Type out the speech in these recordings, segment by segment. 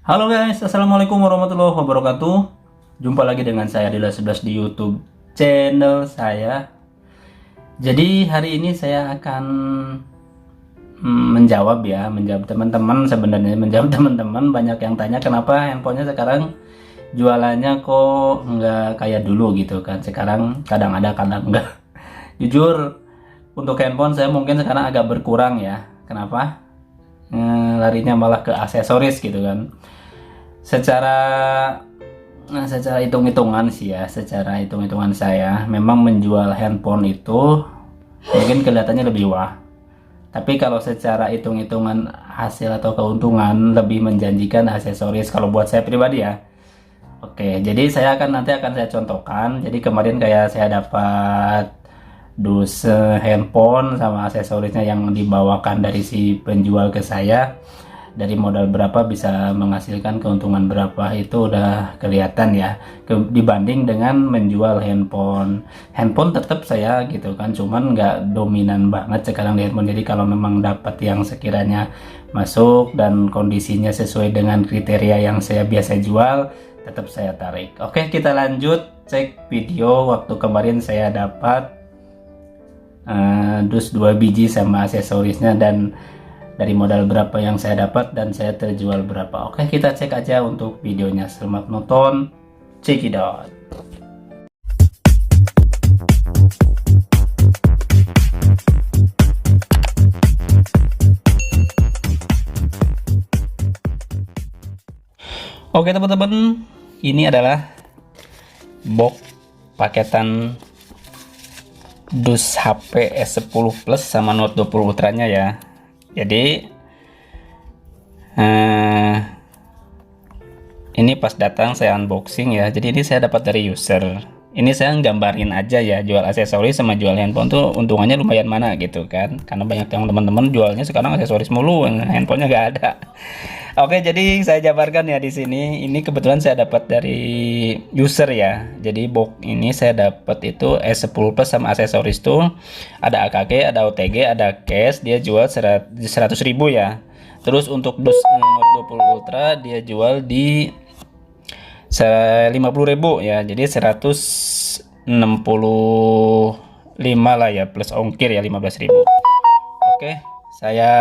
Halo guys, assalamualaikum warahmatullahi wabarakatuh. Jumpa lagi dengan saya Dila11 di YouTube channel saya. Jadi hari ini saya akan menjawab teman-teman. Sebenarnya menjawab teman-teman banyak yang tanya kenapa handphonenya sekarang jualannya kok nggak kayak dulu gitu kan. Sekarang kadang ada kadang enggak. Jujur untuk handphone saya mungkin sekarang agak berkurang ya. Kenapa? Larinya malah ke aksesoris gitu kan. Secara hitung-hitungan sih ya, secara hitung-hitungan saya memang menjual handphone itu mungkin kelihatannya lebih wah, tapi kalau secara hitung-hitungan hasil atau keuntungan lebih menjanjikan aksesoris kalau buat saya pribadi ya. Oke, jadi nanti akan saya contohkan. Jadi kemarin kayak saya dapat dus handphone sama aksesorisnya yang dibawakan dari si penjual ke saya, dari modal berapa bisa menghasilkan keuntungan berapa, itu udah kelihatan ya, dibanding dengan menjual handphone tetap saya gitu kan, cuman nggak dominan banget sekarang di handphone. Jadi kalau memang dapat yang sekiranya masuk dan kondisinya sesuai dengan kriteria yang saya biasa jual, tetap saya tarik. Oke, kita lanjut cek video waktu kemarin saya dapat dus 2 biji sama aksesorisnya, dan dari modal berapa yang saya dapat dan saya terjual berapa. Oke, kita cek aja untuk videonya. Selamat nonton, check it out. Oke teman-teman, ini adalah box paketan dus HP S10 Plus sama Note 20 Ultra nya ya. Jadi ini pas datang saya unboxing ya. Jadi ini saya dapat dari user. Ini saya gambarin aja ya, jual aksesoris sama jual handphone tuh untungannya lumayan mana gitu kan. Karena banyak yang teman-teman jualnya sekarang aksesoris mulu, handphonenya nggak ada. Oke, jadi saya jabarkan ya di sini. Ini kebetulan saya dapat dari user ya. Jadi box ini saya dapat itu S10 Plus sama aksesoris tuh ada AKG, ada OTG, ada case. Dia jual 100.000 ya. Terus untuk dus Note 20 Ultra dia jual di 50.000 ya. Jadi 165 lah ya, plus ongkir ya 15.000. Oke, saya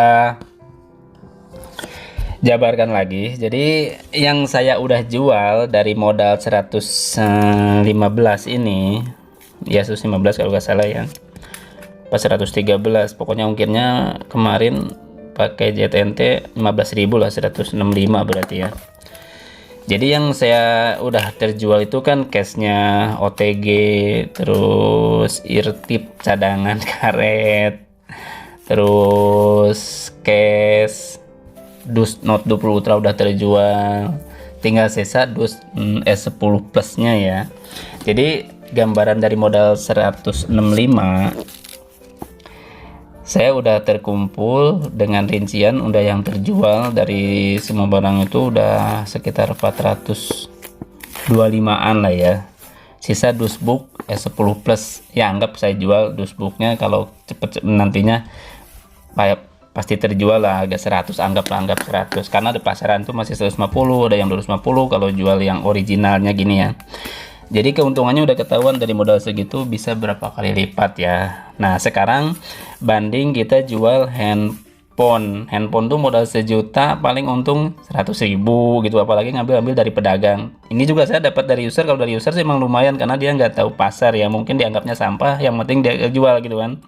jabarkan lagi. Jadi yang saya udah jual dari modal 115 ini ya, 115 kalau nggak salah ya, pas 113 pokoknya ongkirnya kemarin pakai JTNT 15.000 lah, 165 berarti ya. Jadi yang saya udah terjual itu kan case-nya OTG, terus ear tip cadangan karet, terus case dus Note 20 Ultra udah terjual, tinggal sisa dus S10 Plus nya ya. Jadi gambaran dari modal 165 saya udah terkumpul dengan rincian udah yang terjual dari semua barang itu udah sekitar 425an lah ya. Sisa dusbook S10 Plus ya, anggap saya jual dusbooknya, kalau cepet nantinya pasti terjual lah agak 100, anggap 100, karena di pasaran tuh masih 150, ada yang 250 kalau jual yang originalnya gini ya. Jadi keuntungannya udah ketahuan, dari modal segitu bisa berapa kali lipat ya. Nah sekarang banding kita jual handphone tuh modal 1 juta paling untung 100.000 gitu, apalagi ngambil dari pedagang. Ini juga saya dapat dari user. Kalau dari user sih emang lumayan karena dia nggak tahu pasar ya, mungkin dianggapnya sampah, yang penting dia jual gitu kan.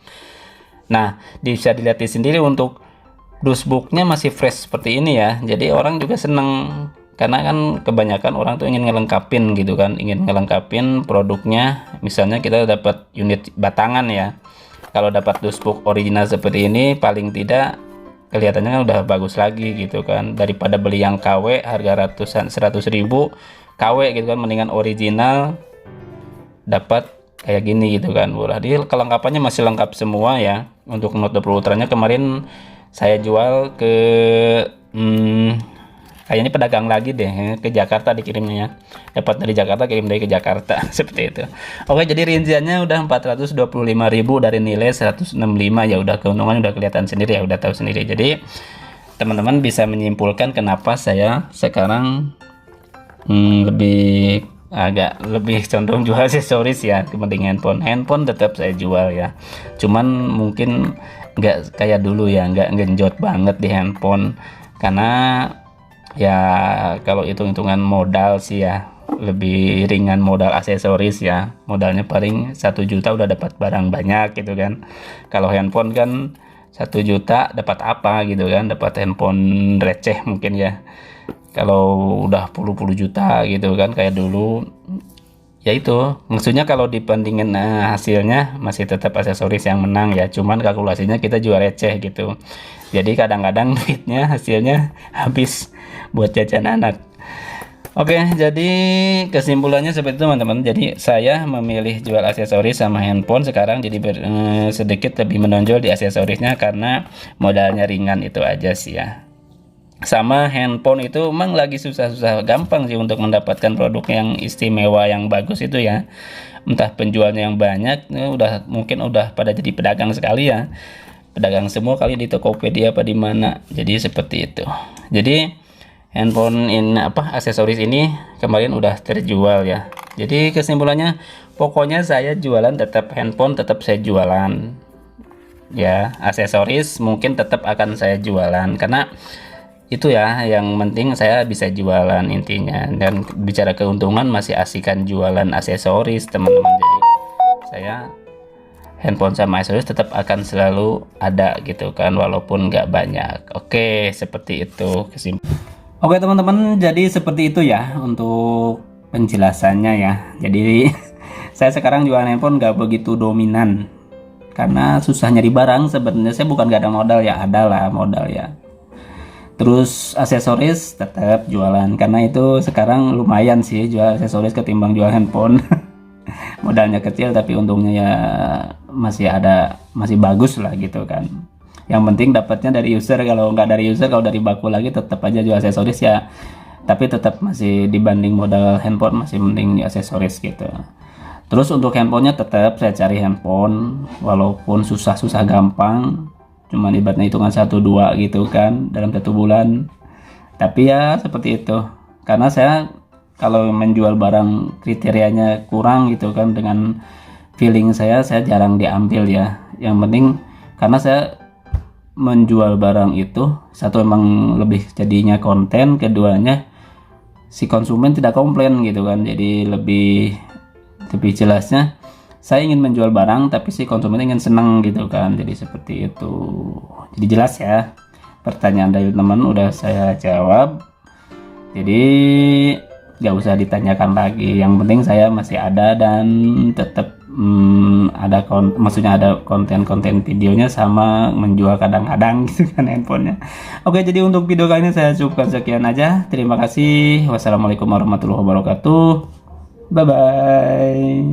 Nah bisa dilihat sendiri untuk dusbooknya masih fresh seperti ini ya, jadi orang juga seneng karena kan kebanyakan orang tuh ingin ngelengkapin gitu kan, ingin ngelengkapin produknya. Misalnya kita dapat unit batangan ya, kalau dapat dusbook original seperti ini paling tidak kelihatannya udah bagus lagi gitu kan, daripada beli yang KW harga ratusan 100.000 KW gitu kan, mendingan original dapat kayak gini gitu kan, murah. Jadi kelengkapannya masih lengkap semua ya. Untuk Note 20 Ultra nya kemarin saya jual ke kayaknya pedagang lagi deh, ke Jakarta dikirimnya ya, dapat dari Jakarta kirim dari ke Jakarta seperti itu. Oke, jadi rinciannya udah 425.000 dari nilai 165 ya, udah keuntungan udah kelihatan sendiri ya, udah tahu sendiri. Jadi teman-teman bisa menyimpulkan kenapa saya sekarang agak lebih condong jual aksesoris ya dibanding handphone tetap saya jual ya, cuman mungkin nggak kayak dulu ya, nggak genjot banget di handphone, karena ya kalau hitung-hitungan modal sih ya lebih ringan modal aksesoris ya, modalnya paling 1 juta udah dapat barang banyak gitu kan. Kalau handphone kan 1 juta dapat apa gitu kan, dapat handphone receh mungkin ya. Kalau udah puluh juta gitu kan kayak dulu, ya itu maksudnya kalau dibandingin hasilnya masih tetap aksesoris yang menang ya, cuman kalkulasinya kita jual receh gitu, jadi kadang-kadang duitnya hasilnya habis buat jajan anak. Oke, jadi kesimpulannya seperti itu teman-teman. Jadi saya memilih jual aksesoris sama handphone sekarang, jadi sedikit lebih menonjol di aksesorisnya karena modalnya ringan, itu aja sih ya. Sama handphone itu emang lagi susah-susah gampang sih untuk mendapatkan produk yang istimewa yang bagus itu ya, entah penjualnya yang banyak mungkin udah pada jadi pedagang sekali ya, pedagang semua kali di Tokopedia apa di mana, jadi seperti itu. Jadi handphone ini aksesoris ini kemarin udah terjual ya, jadi kesimpulannya pokoknya saya jualan tetap handphone, tetap saya jualan ya, aksesoris mungkin tetap akan saya jualan karena itu ya yang penting saya bisa jualan intinya, dan bicara keuntungan masih asikan jualan aksesoris teman-teman. Jadi saya handphone sama aksesoris tetap akan selalu ada gitu kan, walaupun nggak banyak. Oke, seperti itu kesimpulan. Oke teman-teman, jadi seperti itu ya untuk penjelasannya ya. Jadi saya sekarang jualan handphone nggak begitu dominan karena susah nyari barang. Sebenarnya saya bukan gak ada modal ya, ada lah modal ya. Terus aksesoris tetap jualan karena itu sekarang lumayan sih jual aksesoris ketimbang jual handphone. Modalnya kecil tapi untungnya ya masih bagus lah gitu kan. Yang penting dapatnya dari user, kalau nggak dari user, kalau dari baku lagi tetap aja jual aksesoris ya, tapi tetap masih dibanding modal handphone masih mending aksesoris gitu. Terus untuk handphonenya tetap saya cari handphone walaupun susah-susah gampang, cuma ibaratnya hitungan 1-2 gitu kan dalam 1 bulan, tapi ya seperti itu karena saya kalau menjual barang kriterianya kurang gitu kan, dengan feeling saya jarang diambil ya. Yang penting karena saya menjual barang itu satu emang lebih jadinya konten, keduanya si konsumen tidak komplain gitu kan, jadi lebih jelasnya saya ingin menjual barang tapi si konsumen ingin senang gitu kan, jadi seperti itu. Jadi jelas ya, pertanyaan dari teman udah saya jawab, jadi nggak usah ditanyakan lagi. Yang penting saya masih ada dan tetap maksudnya ada konten-konten videonya sama menjual kadang-kadang gitu kan handphonenya. Oke, jadi untuk video kali ini saya cukupkan sekian aja. Terima kasih. Wassalamualaikum warahmatullahi wabarakatuh. Bye bye.